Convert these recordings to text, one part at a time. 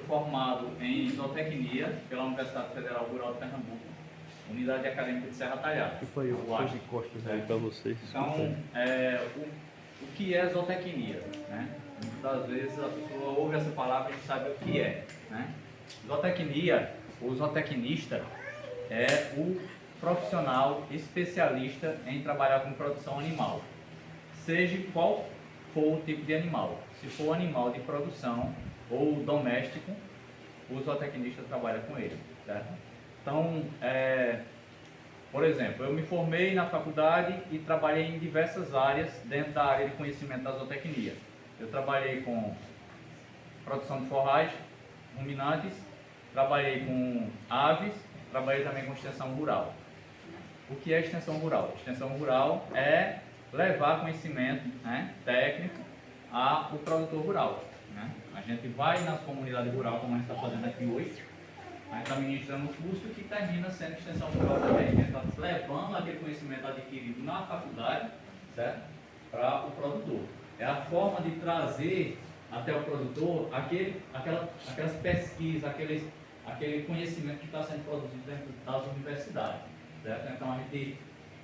formado em zootecnia pela Universidade Federal Rural de Pernambuco, Unidade Acadêmica de Serra Talhada. Tipo aí, eu tô de costas aí para vocês. Então, o que é zootecnia? Né? Muitas vezes a pessoa ouve essa palavra e não sabe o que é. Né? Zootecnia, o zootecnista, é o profissional especialista em trabalhar com produção animal, seja qual for o tipo de animal. Se for animal de produção ou doméstico, o zootecnista trabalha com ele, certo? Então, por exemplo, eu me formei na faculdade e trabalhei em diversas áreas dentro da área de conhecimento da zootecnia. Eu trabalhei com produção de forragem, ruminantes, trabalhei com aves, trabalhei também com extensão rural. O que é extensão rural? Extensão rural é levar conhecimento, né, técnico ao produtor rural. Né? A gente vai nas comunidades rurais, como a gente está fazendo aqui hoje, a gente está ministrando um curso que termina sendo extensão rural também. A gente está levando aquele conhecimento adquirido na faculdade, certo? Para o produtor. É a forma de trazer até o produtor aquelas pesquisas, aquele conhecimento que está sendo produzido dentro das universidades. Certo? Então a gente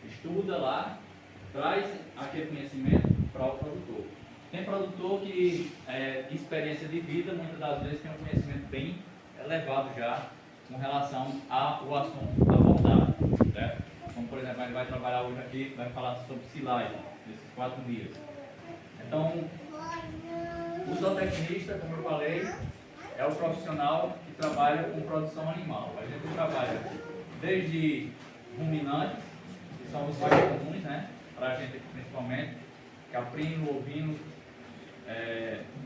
estuda lá, traz aquele conhecimento para o produtor. Tem produtor que, de experiência de vida, muitas das vezes tem um conhecimento bem elevado já com relação ao assunto abordado. Certo? Como, por exemplo, a gente vai trabalhar hoje aqui, vai falar sobre silagem, nesses 4 dias. Então, o zootecnista, como eu falei, é o profissional que trabalha com produção animal. A gente trabalha desde ruminantes, que são os mais comuns, né, para a gente principalmente, caprino, ovino,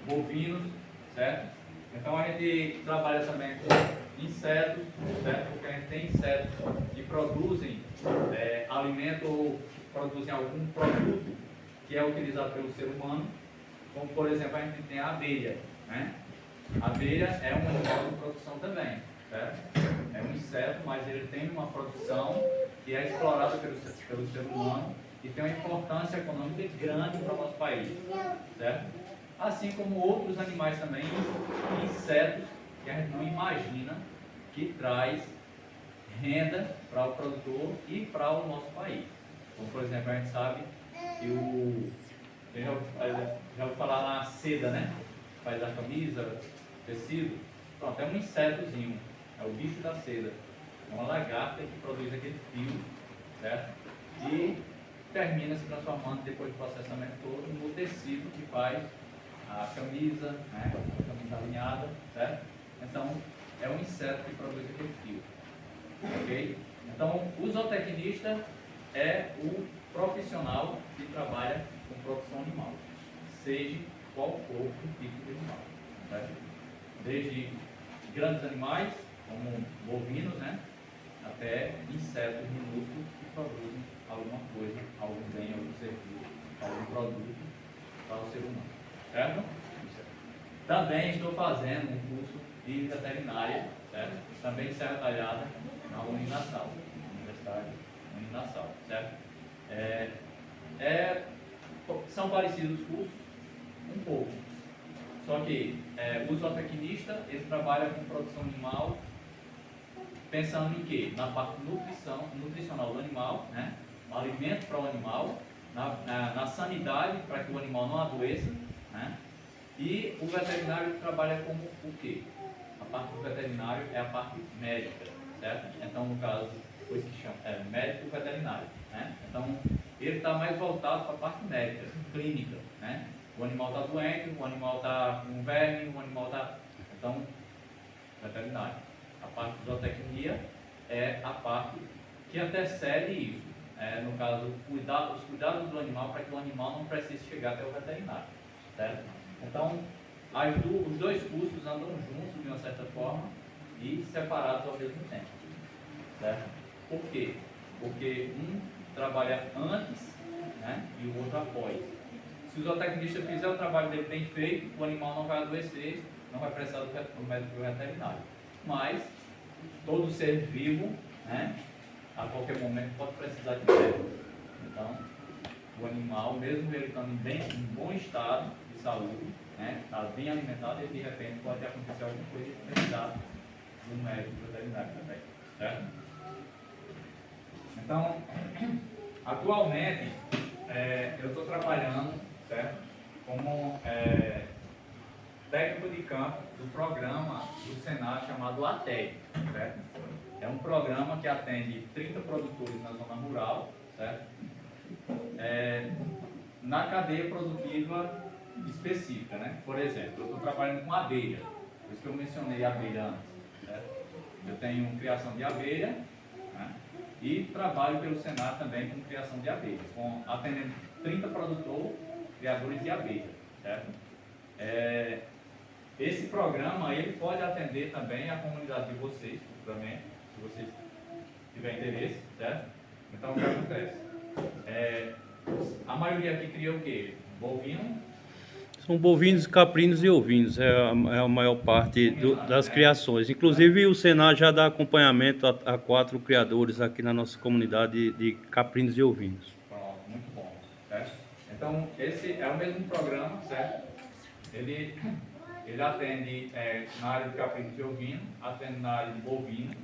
bovinos, certo? Então a gente trabalha também com insetos, certo? Porque a gente tem insetos que produzem alimento ou produzem algum produto que é utilizado pelo ser humano, como por exemplo a gente tem a abelha, né? A abelha é um animal de produção também, certo? É um inseto, mas ele tem uma produção que é explorada pelo ser humano e tem uma importância econômica grande para o nosso país, certo? Assim como outros animais também, insetos que a gente não imagina que traz renda para o produtor e para o nosso país. Como por exemplo, a gente sabe que já ouviu falar na seda, né? Faz a camisa, tecido. Pronto, é um insetozinho, é o bicho da seda. É uma lagarta que produz aquele fio, certo? E termina se transformando, depois do processamento todo, no tecido que faz a camisa, né? A camisa alinhada, certo? Então, é um inseto que produz aquele fio, ok? Então, o zootecnista é o profissional que trabalha com produção animal, seja qual for o tipo de animal, certo? Desde grandes animais, como bovinos, né, até insetos minúsculos que produzem alguma coisa, algum bem, algum serviço, algum produto para o ser humano, certo? Também estou fazendo um curso de veterinária, certo? Também em Serra Talhada, na Uninassal, Universidade Uninassal, certo? São parecidos os cursos, um pouco. Só que o zootecnista, ele trabalha com produção animal, pensando em quê? Na parte nutricional do animal, né? No alimento para o animal, na sanidade, para que o animal não adoeça, né? E o veterinário trabalha como o quê? A parte do veterinário é a parte médica, certo? Então, no caso, coisa que chama médico veterinário, né? Então, ele está mais voltado para a parte médica, clínica, né? O animal está doente, o animal está com verme, o animal está... Então, veterinário. A parte de zootecnia é a parte que antecede isso. No caso, os cuidados do animal para que o animal não precise chegar até o veterinário, certo? Então, os dois cursos andam juntos de uma certa forma e separados ao mesmo tempo, certo? Por quê? Porque um trabalha antes, né, e o outro após. Se o zootecnista fizer o trabalho dele bem feito, o animal não vai adoecer, não vai precisar do médico veterinário. Mas todo ser vivo, né, a qualquer momento pode precisar de médico. Então, o animal, mesmo ele estando em bom estado de saúde, né, está bem alimentado, e de repente pode acontecer alguma coisa e precisar de um médico veterinário também, certo? Então, atualmente, eu estou trabalhando, certo, como técnico de campo do programa do Senar chamado ATEG, certo? É um programa que atende 30 produtores na zona rural, certo? Na cadeia produtiva específica, né? Por exemplo, eu estou trabalhando com abelha, por isso que eu mencionei abelha antes, certo? Eu tenho criação de abelha, né? E trabalho pelo Senar também com criação de abelha, atendendo 30 produtores, criadores de abelha, certo? Esse programa ele pode atender também a comunidade de vocês, futuramente, se vocês tiverem interesse, certo? Então, o que acontece? A maioria aqui cria o quê? Bovino? São bovinos, caprinos e ovinos, é a maior parte das criações. Inclusive o Senar já dá acompanhamento a 4 criadores aqui na nossa comunidade de caprinos e ovinos. Pronto, muito bom, certo? Então, esse é o mesmo programa, certo? Ele atende na área de caprinos e ovino, atende na área de bovino,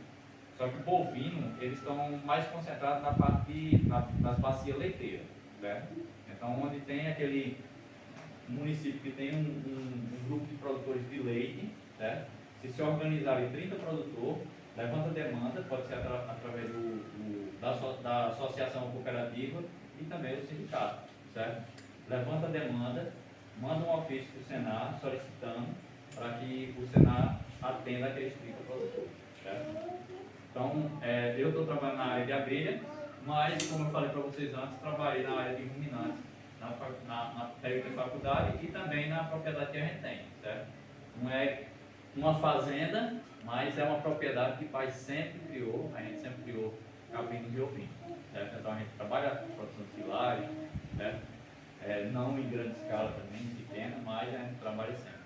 só que bovino, eles estão mais concentrados na parte nas bacias leiteiras, certo? Então, onde tem aquele município que tem um grupo de produtores de leite, certo? Se organizarem 30 produtores, levanta demanda, pode ser através da associação cooperativa e também do sindicato, certo? Levanta demanda, manda um ofício para o Senar solicitando para que o Senar atenda aqueles 30 produtores, certo? Então, eu estou trabalhando na área de abelha, mas, como eu falei para vocês antes, trabalhei na área de ruminantes, na técnica de faculdade e também na propriedade que a gente tem, certo? Não é uma fazenda, mas é uma propriedade que o pai sempre criou, a gente sempre criou caprinos e ovinos, certo? Então a gente trabalha com produção de silagem, certo? Não em grande escala também, pequena, mas a gente trabalha sempre,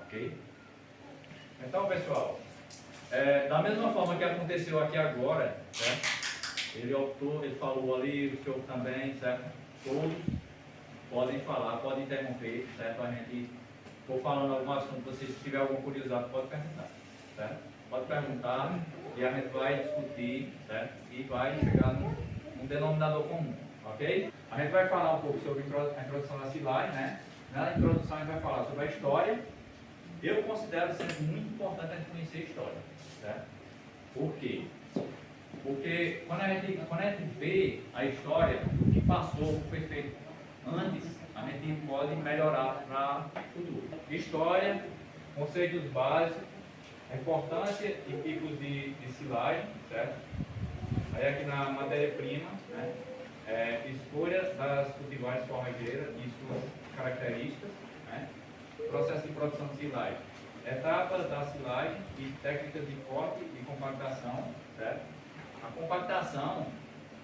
ok? Então, pessoal, da mesma forma que aconteceu aqui agora, certo? Ele optou, ele falou ali, o senhor também, certo? Todos podem falar, podem interromper, certo? A gente for falando algum assunto, se vocês tiverem alguma curiosidade, pode perguntar, certo? Pode perguntar e a gente vai discutir, certo? E vai chegar num denominador comum, ok? A gente vai falar um pouco sobre a introdução da silagem, né? Na introdução a gente vai falar sobre a história. Eu considero sempre muito importante a gente conhecer a história, certo? Por quê? Porque quando a gente vê a história, o que passou, o que foi feito antes, a gente pode melhorar para o futuro. História, conceitos básicos, a importância e tipos de silagem, certo? Aí aqui na matéria-prima, né? Escolha das cultivares formigueiras e suas características, né? Processo de produção de silagem, etapas da silagem e técnicas de corte e compactação, certo? A compactação,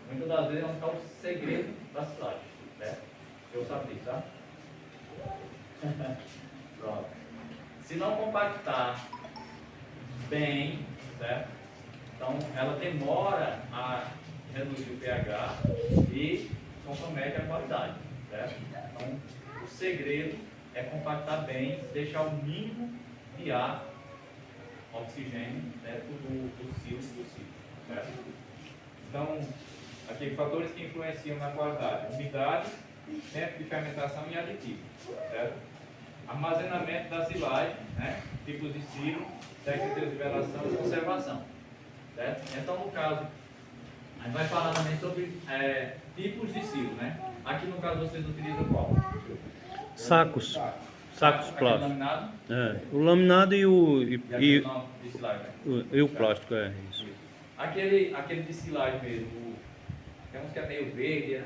muitas das vezes, é onde está o segredo da silagem, certo? Eu sabia, tá? Pronto. Se não compactar bem, certo? Então, ela demora a reduzir o pH e compromete a qualidade, certo? Então, o segredo é compactar bem, deixar o mínimo de ar, oxigênio, dentro do silo possível, certo? Então, aqui, fatores que influenciam na qualidade: umidade, tempo de fermentação e aditivos, certo? Armazenamento da silagem, né? Tipos de silo, técnicas de velação e conservação, certo? Então, no caso, a gente vai falar também sobre tipos de silo, né? Aqui no caso vocês utilizam qual? Sacos. Sacos plásticos. Laminado? O laminado e o De silagem, né? e o plástico, isso. Aquele de silagem mesmo, temos que é meio verde,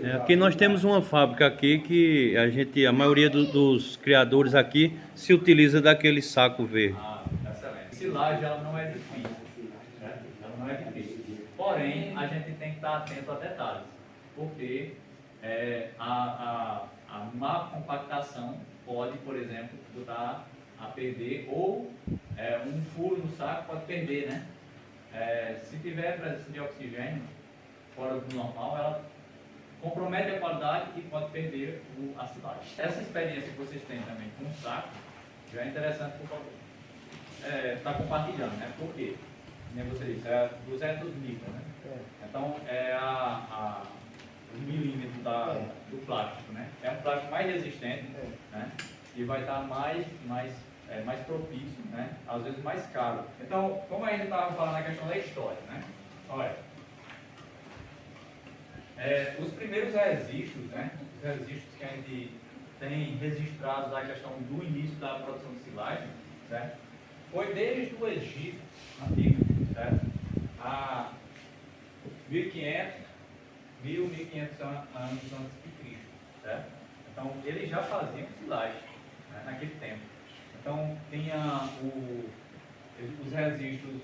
né? Aqui nós temos uma fábrica aqui que a maioria dos criadores aqui se utiliza daquele saco verde. Excelente. Silagem ela não é difícil, certo? Ela não é difícil. Porém, a gente tem que estar atento a detalhes, porque a má compactação pode, por exemplo, botar a perder, ou um furo no saco pode perder, né? Se tiver presença de oxigênio fora do normal, ela compromete a qualidade e pode perder a silagem. Essa experiência que vocês têm também com o saco já é interessante estar compartilhando, né? Por quê? Como você disse, é 200 micron, né? Então é o milímetro do plástico, né? É um plástico mais resistente, né? E vai estar mais propício, né? Às vezes mais caro. Então, como a gente estava falando na questão da história, né? Olha, os primeiros registros, né? Os registros que a gente tem registrados a questão do início da produção de silagem, certo? Foi desde o Egito antigo, certo? A 1500, 1500 anos antes de Cristo, certo? Então, eles já faziam silagem, né, naquele tempo. Então, tinha os registros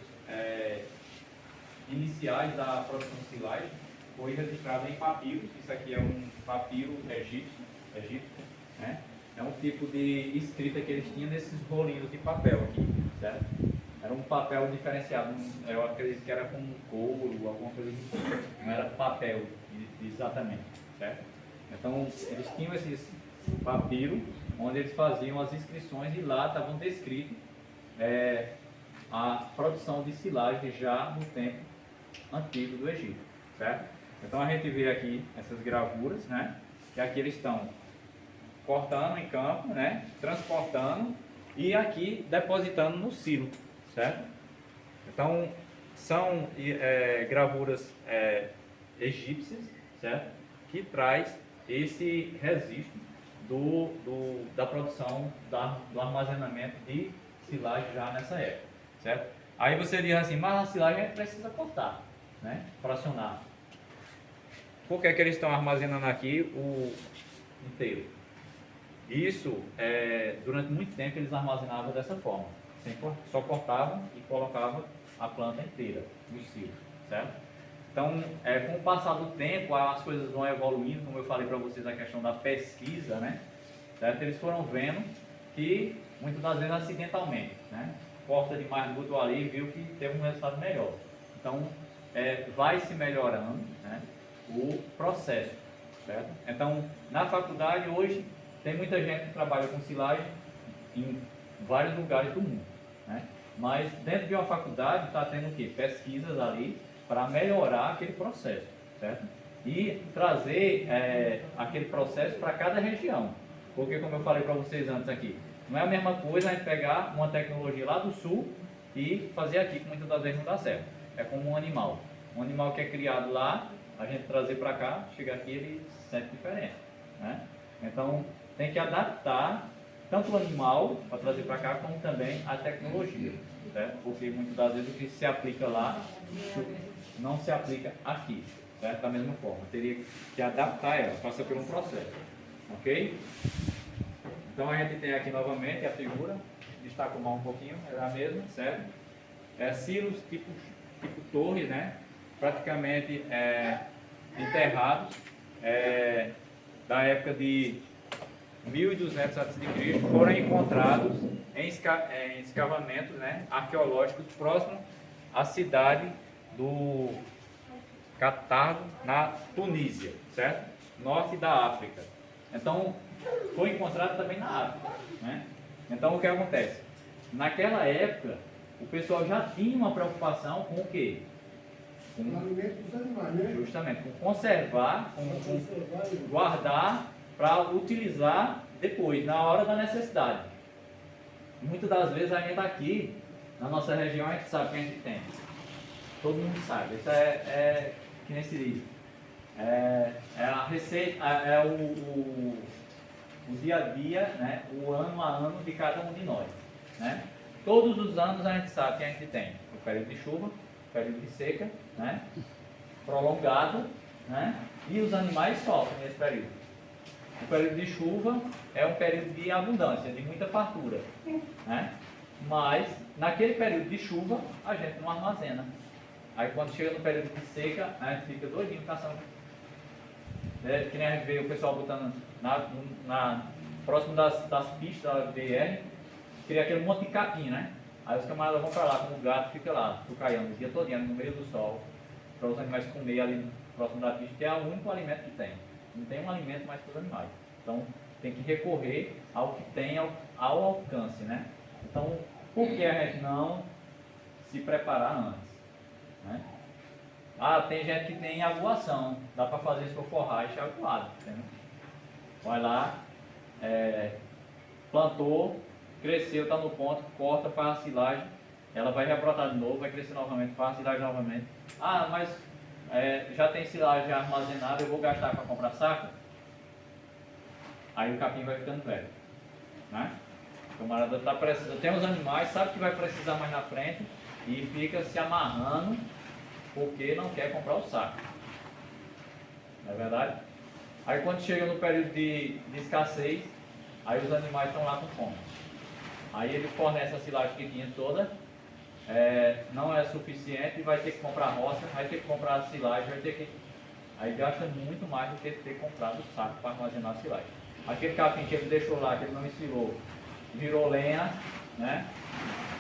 iniciais da produção de silagem, foi registrado em papiros. Isso aqui é um papiro egípcio, né? É um tipo de escrita que eles tinham nesses rolinhos de papel aqui, certo? Era um papel diferenciado, eu acredito que era com couro, alguma coisa assim, não era papel exatamente, certo? Então, eles tinham esses papiros, onde eles faziam as inscrições e lá estavam descritos a produção de silagem já no tempo antigo do Egito, certo? Então a gente vê aqui essas gravuras, né? Que aqui eles estão cortando em campo, né? Transportando e aqui depositando no silo, certo? Então são gravuras egípcias, certo? Que traz esse registro da produção, do armazenamento de silagem já nessa época, certo? Aí você diz assim, mas a silagem a gente precisa cortar, né? Fracionar. Por que eles estão armazenando aqui o inteiro? Isso, durante muito tempo eles armazenavam dessa forma. Só cortavam e colocavam a planta inteira no silo, certo? Então, com o passar do tempo, as coisas vão evoluindo, como eu falei para vocês, a questão da pesquisa, né? Certo? Eles foram vendo que, muitas das vezes, acidentalmente, né? Corta demais, botou ali e viu que teve um resultado melhor. Então, vai se melhorando, né? O processo, certo? Então, na faculdade, hoje, tem muita gente que trabalha com silagem em vários lugares do mundo, né? Mas, dentro de uma faculdade, está tendo o quê? Pesquisas ali, para melhorar aquele processo, certo? E trazer aquele processo para cada região. Porque, como eu falei para vocês antes aqui, não é a mesma coisa a gente pegar uma tecnologia lá do sul e fazer aqui, que muitas das vezes não dá certo. É como um animal. Um animal que é criado lá, a gente trazer para cá, chega aqui ele sente diferença, né? Então, tem que adaptar tanto o animal para trazer para cá, como também a tecnologia, certo? Porque muitas das vezes o que se aplica lá não se aplica aqui, certo? Da mesma forma, teria que adaptar ela, passa por um processo, ok? Então a gente tem aqui novamente a figura, destaco mais um pouquinho, é a mesma, certo? Silos tipo torre, né? Praticamente enterrados, da época de 1200 a.C., foram encontrados em escavamentos, né, arqueológicos próximos à cidade do Cartago, na Tunísia, certo? Norte da África. Então, foi encontrado também na África, né? Então, o que acontece? Naquela época, o pessoal já tinha uma preocupação com o quê? Com o alimento dos animais, né? Justamente, com conservar, com guardar para utilizar depois, na hora da necessidade. Muitas das vezes a gente aqui, na nossa região, a gente sabe que a gente tem. Todo mundo sabe. Isso que nem se diz. É a receita, o dia a dia, né? O ano a ano de cada um de nós, né? Todos os anos a gente sabe que a gente tem o período de chuva, o período de seca, né? Prolongado, né? E os animais sofrem nesse período. O período de chuva é um período de abundância, de muita fartura, né? Mas naquele período de chuva a gente não armazena. Aí quando chega no período de seca, a gente fica doidinho caçando. Que nem a gente vê o pessoal botando próximo das pistas da BR, cria aquele monte de capim, né? Aí os camaradas vão para lá, como o gato fica lá, tucaiando o dia todo no meio do sol, para os animais comer ali próximo da pista, que é o único alimento que tem. não tem um alimento mais para os animais. Então tem que recorrer ao que tem ao alcance, né? Então, por que a gente não se preparar antes, né? Ah, tem gente que tem aguação, dá para fazer sua forragem aguada, entendeu? Vai lá, plantou, cresceu, está no ponto, corta, faz a silagem, ela vai rebrotar de novo, vai crescer novamente, faz a silagem novamente. Ah, mas já tem silagem armazenada, eu vou gastar para comprar saco? Aí o capim vai ficando velho, né? O camarada está precisando, tem os animais, sabe que vai precisar mais na frente e fica se amarrando porque não quer comprar o saco. Não é verdade? Aí quando chega no período de escassez, aí os animais estão lá com fome. Aí ele fornece a silagem que tinha toda, não é suficiente, vai ter que comprar roça, vai ter que comprar a silagem, vai ter que... Aí gasta muito mais do que ter comprado o saco para armazenar a silagem. Aquele capim que ele deixou lá, que ele não ensilou, virou lenha, né?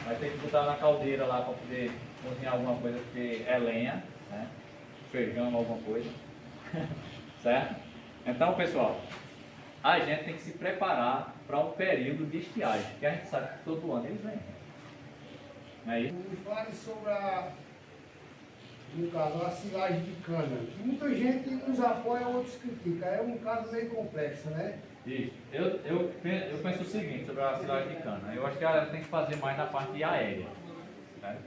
Vai ter que botar na caldeira lá para poder cozinhar alguma coisa, porque é lenha, né? Feijão, alguma coisa. Certo? Então, pessoal, a gente tem que se preparar para um período de estiagem, que a gente sabe que todo ano eles vêm. Não é isso? Me fale sobre no caso, a silagem de cana. Muita gente nos apoia, outros critica. É um caso meio complexo, né? Isso. Eu penso o seguinte sobre a silagem de cana. Eu acho que ela tem que fazer mais na parte aérea. Certo?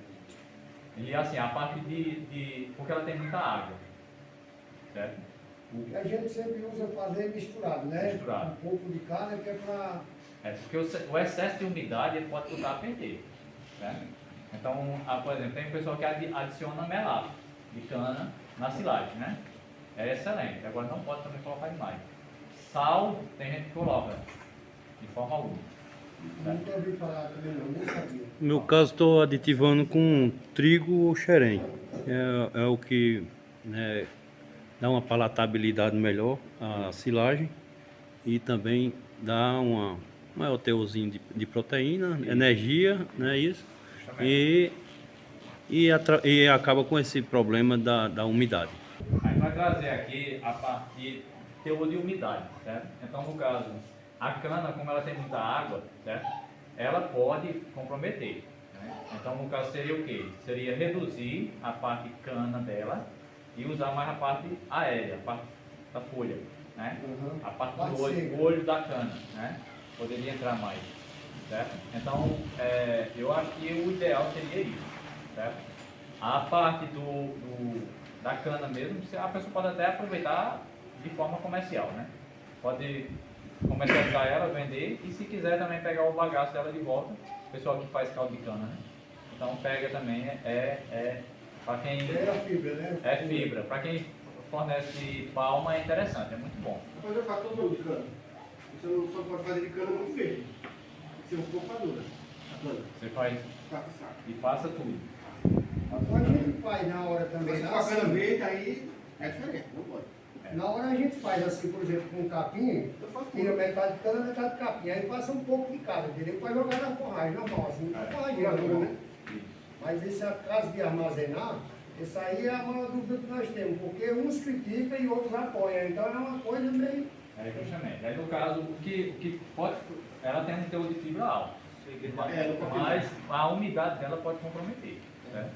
E assim, a parte porque ela tem muita água. Certo? E a gente sempre usa fazer misturado, né? Misturado. Um pouco de cada que é para... Porque o excesso de umidade ele pode botar a perder. Certo? Então, por exemplo, tem um pessoal que adiciona melaço de cana na silagem, né? É excelente. Agora não pode também colocar demais. Sal, tem gente que coloca de forma alguma. Nunca ouvi falar também não, nem sabia. No meu caso, estou aditivando com trigo ou xerém. É o que, né, dá uma palatabilidade melhor à silagem e também dá um maior teorzinho de proteína, energia, né, isso? E acaba com esse problema da umidade. A gente vai trazer aqui a partir teor de umidade, certo? Então, no caso, a cana, como ela tem muita água, certo? Ela pode comprometer, né? Então, no caso, seria o quê? Seria reduzir a parte cana dela e usar mais a parte aérea, a parte da folha, né? Uhum. A parte Parte do seca. olho da cana, né? Poderia entrar mais, certo? Então, eu acho que o ideal seria isso, certo? A parte da cana mesmo, a pessoa pode até aproveitar de forma comercial, né? Pode comercializar ela, vender e se quiser também pegar o bagaço dela de volta, o pessoal que faz caldo de cana, né? Então pega também, para quem... É a fibra, né? É fibra, para quem fornece palma é interessante, é muito bom. Mas eu faço todo de cana. Você não só pode fazer de cana muito verde. Tem que ser um pouco madura. A cana. Você faz Faça saco. e passa tudo. A gente faz na hora também. Mas com a cana verde aí é diferente, não pode. Na hora a gente faz assim, por exemplo, com um capim, Eu faço tira tudo. metade de cana, metade de capim. Aí passa um pouco de cada, entendeu? Para jogar na forragem, normal, assim, É. forragem, né? Mas esse caso de armazenar, esse aí é a maior dúvida que nós temos, porque uns criticam e outros apoiam. Então é uma coisa meio... Justamente. Aí no caso, o que pode, ela tem um teor de fibra alto, mas a umidade dela pode comprometer, certo?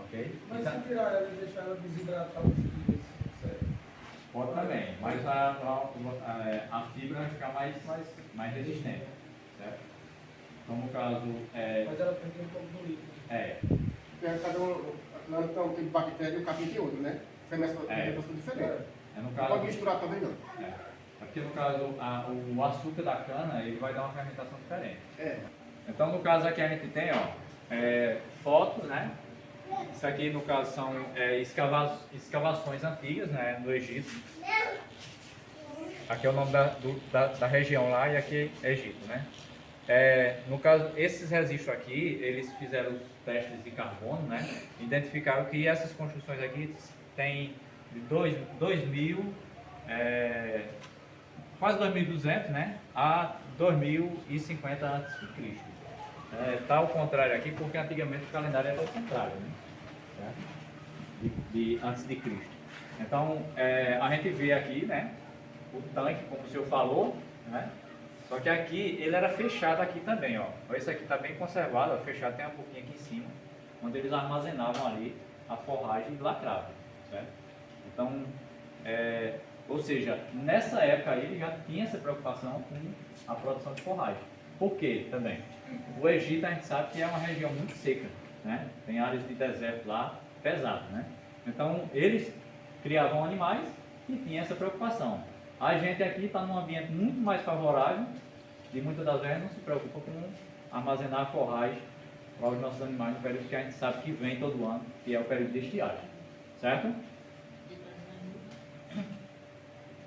Ok? Mas Então, se tirar ela e deixar ela desidratar os dias, certo? pode também, mas a fibra vai ficar mais resistente, certo? Então no caso, Mas ela perde um pouco do líquido. Cada um tem um tipo de bactéria e o capim tem outro, né? Fermentação diferente. no Não caso, pode misturar também não. porque no caso o açúcar da cana ele vai dar uma fermentação diferente. É. Então no caso aqui a gente tem, fotos, né? Isso aqui no caso são escavações antigas, né, no Egito. Aqui é o nome da região lá e aqui é Egito, né? No caso, esses registros aqui, eles fizeram os testes de carbono, né? Identificaram que essas construções aqui têm de 2000, quase 2200, né? A 2050 a.C. Tá ao contrário aqui, porque antigamente o calendário era ao contrário, né? Certo? Antes de Cristo. Então, a gente vê aqui, né? o tanque, como o senhor falou, né? Só que aqui ele era fechado aqui também, ó. Esse aqui está bem conservado, ó, fechado, tem uma boquinha aqui em cima, onde eles armazenavam ali a forragem e lacravam, certo? Então, ou seja, nessa época aí ele já tinha essa preocupação com a produção de forragem. Por quê também? O Egito a gente sabe que é uma região muito seca, né? Tem áreas de deserto lá pesadas, né? Então eles criavam animais e tinham essa preocupação. A gente aqui está num ambiente muito mais favorável e muitas das vezes não se preocupa com armazenar a forragem para os nossos animais no período que a gente sabe que vem todo ano, que é o período de estiagem, certo?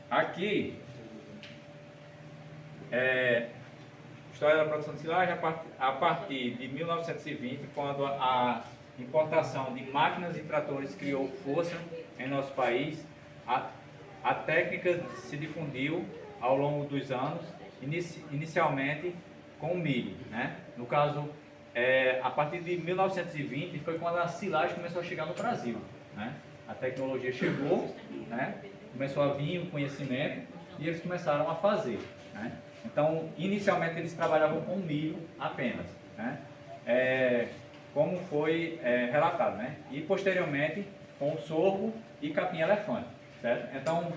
Aqui, história da produção de silagem a partir de 1920, quando a importação de máquinas e tratores criou força em nosso país, a técnica se difundiu ao longo dos anos, inicialmente com o milho, né? No caso, a partir de 1920 foi quando a silagem começou a chegar no Brasil, né? A tecnologia chegou, né? Começou a vir o conhecimento e eles começaram a fazer, né? Então, inicialmente eles trabalhavam com milho apenas, né? Como foi relatado, né? E posteriormente com o sorgo e capim-elefante, certo? Então,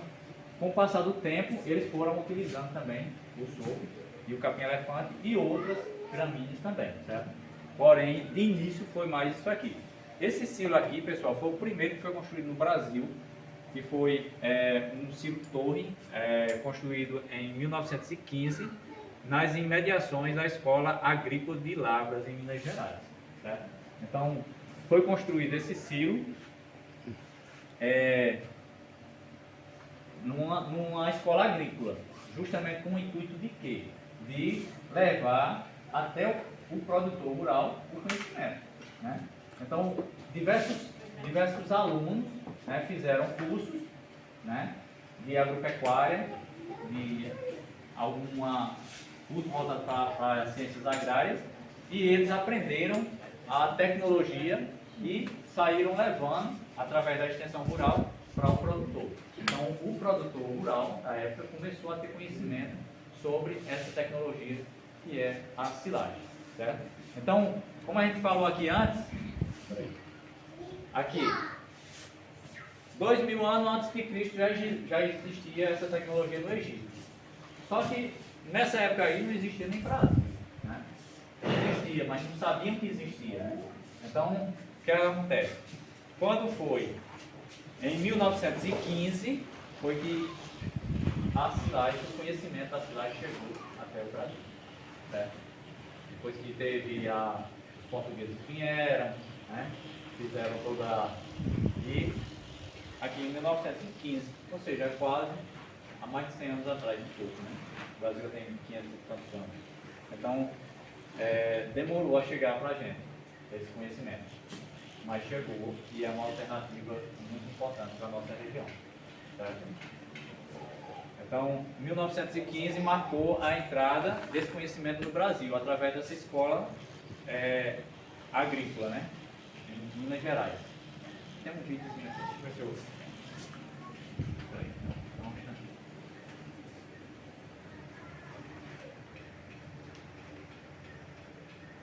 com o passar do tempo, eles foram utilizando também o sorgo e o capim-elefante e outras gramíneas também, certo? Porém, de início foi mais isso aqui. Esse silo aqui, pessoal, foi o primeiro que foi construído no Brasil, que foi um silo torre construído em 1915 nas imediações da Escola Agrícola de Lavras em Minas Gerais, certo? Então foi construído esse silo numa escola agrícola, justamente com o intuito de quê? De levar até o produtor rural o conhecimento, né? Então diversos alunos, né, fizeram cursos, né, de agropecuária, de alguma curso voltado para as ciências agrárias, e eles aprenderam a tecnologia e saíram levando, através da extensão rural, para o produtor. Então, o produtor rural, na época, começou a ter conhecimento sobre essa tecnologia que é a silagem, certo? Então, como a gente falou aqui antes, aqui, 2000 anos antes de Cristo já existia essa tecnologia no Egito. Só que nessa época aí não existia nem Brasil, né? Existia, mas não sabiam que existia, né? Então, o que acontece? Quando foi em 1915, foi que a silagem, o conhecimento da silagem chegou até o Brasil, certo? Depois que teve os portugueses vieram, né? Fizeram toda e aqui em 1915, ou seja, quase há mais de 100 anos atrás, um pouco, né? O Brasil já tem 500 e tantos anos. Então, demorou a chegar para a gente esse conhecimento, mas chegou e é uma alternativa muito importante para a nossa região, certo? Então, 1915 marcou a entrada desse conhecimento no Brasil, através dessa escola agrícola, né? Em Minas Gerais. Tem um vídeozinho aqui, deixa eu ver se eu...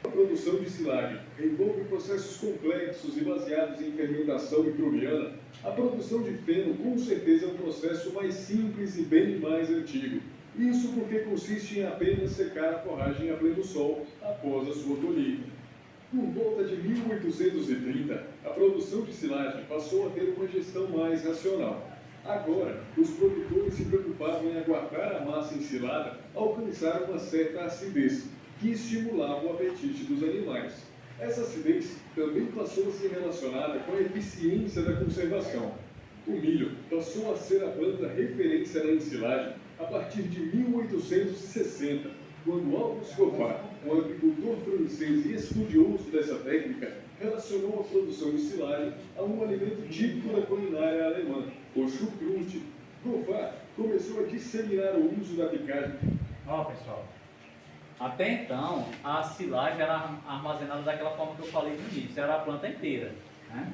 A produção de silagem envolve processos complexos e baseados em fermentação microbiana. A produção de feno com certeza é um processo mais simples e bem mais antigo. Isso porque consiste em apenas secar a forragem a pleno sol após a sua colheita. Por volta de 1830, a produção de silagem passou a ter uma gestão mais racional. Agora, os produtores se preocupavam em aguardar a massa ensilada alcançar uma certa acidez, que estimulava o apetite dos animais. Essa acidez também passou a ser relacionada com a eficiência da conservação. O milho passou a ser a planta referência na ensilagem a partir de 1860, quando Auguste Goffard, um agricultor francês e estudioso dessa técnica, relacionou a produção de silagem a um alimento típico da culinária alemã, o chucrute. Goffard começou a disseminar o uso da picagem. Ó, pessoal, até então a silagem era armazenada daquela forma que eu falei no início, era a planta inteira, né?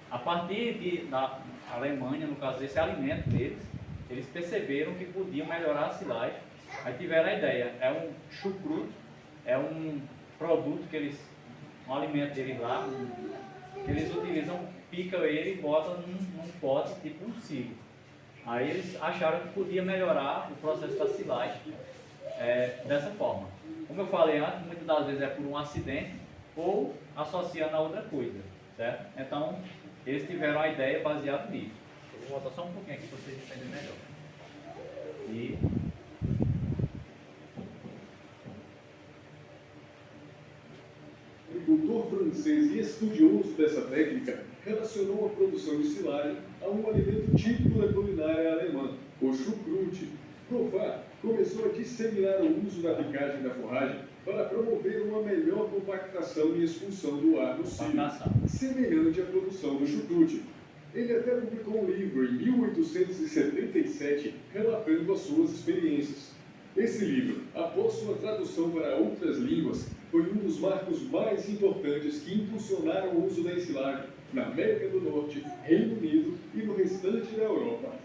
A partir da Alemanha, no caso desse alimento deles, eles perceberam que podiam melhorar a silagem. Aí tiveram a ideia, é um chucrute, é um produto que eles, um alimento deles lá, que eles utilizam, picam ele e botam num pote, tipo um silo. Aí eles acharam que podia melhorar o processo da silagem dessa forma. Como eu falei antes, muitas das vezes é por um acidente ou associando a outra coisa, certo? Então, eles tiveram a ideia baseada nisso. Eu vou voltar só um pouquinho aqui para vocês entenderem melhor. E agricultor francês e estudioso dessa técnica relacionou a produção de silagem a um alimento típico da culinária alemã, o chucrute. Provar começou a disseminar o uso da picagem da forragem para promover uma melhor compactação e expulsão do ar do silo, semelhante à produção do chucrute. Ele até publicou um livro em 1877 relatando as suas experiências. Esse livro, após sua tradução para outras línguas, foi um dos marcos mais importantes que impulsionaram o uso da ensilagem na América do Norte, Reino Unido e no restante da Europa.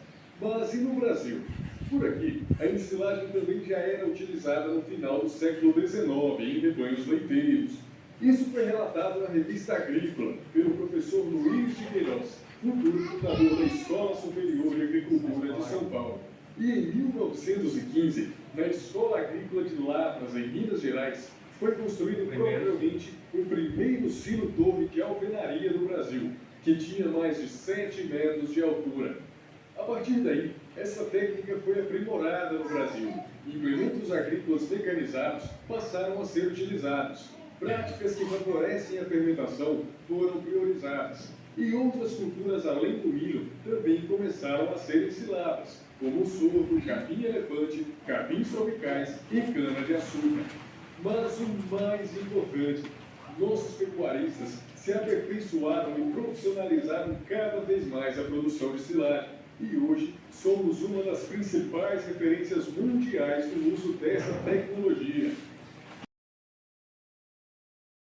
Mas e no Brasil? Por aqui, a ensilagem também já era utilizada no final do século XIX em rebanhos leiteiros. Isso foi relatado na Revista Agrícola pelo professor Luiz de Queiroz, futuro fundador da Escola Superior de Agricultura de São Paulo. E em 1915, na Escola Agrícola de Lavras, em Minas Gerais, foi construído provavelmente o primeiro silo-torre de alvenaria do Brasil, que tinha mais de 7 metros de altura. A partir daí, essa técnica foi aprimorada no Brasil. Implementos agrícolas mecanizados passaram a ser utilizados. Práticas que favorecem a fermentação foram priorizadas. E outras culturas além do milho também começaram a ser ensiladas, como o sorgo, capim-elefante, capins tropicais e cana-de-açúcar. Mas o mais importante, nossos pecuaristas se aperfeiçoaram e profissionalizaram cada vez mais a produção de silagem. E hoje somos uma das principais referências mundiais no uso dessa tecnologia.